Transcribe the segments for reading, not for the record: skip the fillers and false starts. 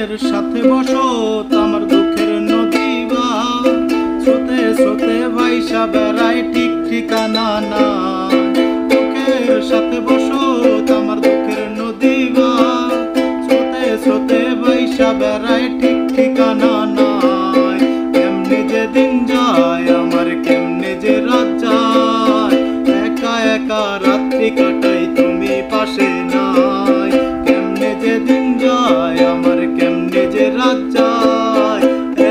সুখের সাথে বসত আমার দুঃখের নদী বা স্রোতে স্রোতে ভাইসা বেড়ায় ঠিক ঠিকানা না। সুখের সাথে বসত আমার দুঃখের নদী বা স্রোতে স্রোতে ভাইসা বেড়ায় ঠিক ঠিকানা নাই। কেমনে যে দিন যায় আমার কেমনে যে রাত যায়, একা একা রাত্রি কাটাই তুমি পাশে নাই। কেমনে যে দিন যায় আমার কেমনে যে রাত যায়,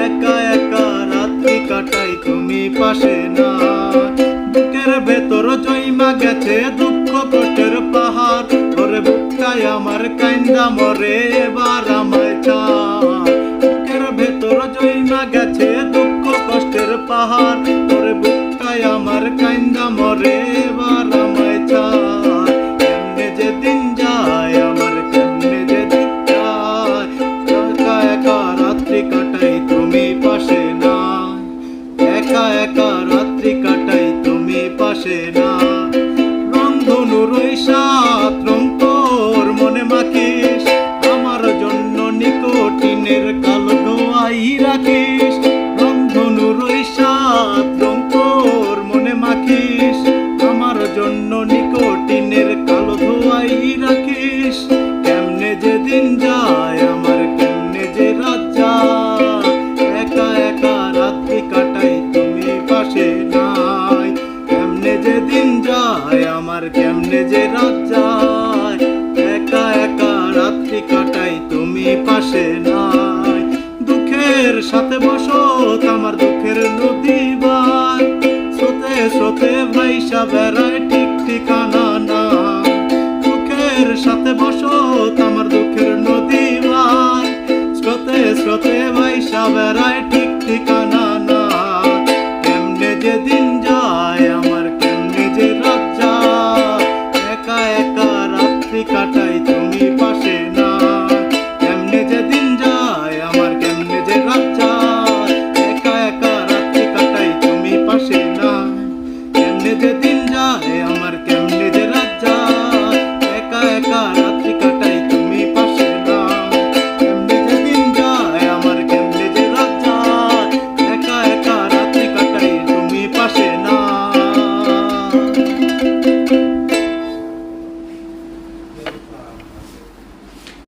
একা একা রাত্রি কাটাই তুমি পাশে নাই। বুকের ভেতর জইমা গেছে দুঃখ কষ্টের পাহাড়, ওরে বুকটাই আমার কাইন্দা মরে এবার আমায় চায়। বুকের ভেতর জইমা গেছে দুঃখ কষ্টের পাহাড়, ওরে বুকটাই আমার কাইন্দা মরে এবার আমায় চায়। কেমনে যে দিন যায় আমার কেমনে যে দিন যায়, একা একা রাত্রি কাটাই তুমি পাশে নাই। একা একা রাত্রি কাটাই তুমি পাশে না। রংধনুর ওই সাত রং তোর মনে মাখিস, আমার জন্য নিকোটিনের কালো ধোঁয়াই রাখিস। রংধনুর ওই সাত রং তোর মনে মাখিস, আমার জন্য নিকোটিনের কালো ধোঁয়াই রাখিস। কেমনে যে দিন যায় আমার কেমনে যে রাত যায়, একা একা রাত্রি কাটাই তুমি পাশে নাই। কেমনে যে দিন যায় আমার কেমনে যে রাত যায়, একা একা রাত্রি কাটাই তুমি পাশে নাই। দুঃখের সাথে বসত আমার দুঃখের নদী বাই, স্রোতে স্রোতে ভাইসা বেড়ায় ঠিক ঠিকানা না। দুঃখের সাথে বসত আমার দুঃখের নদী বাই, স্রোতে স্রোতে ভাইসা বেড়ায় ঠিক ঠিকানা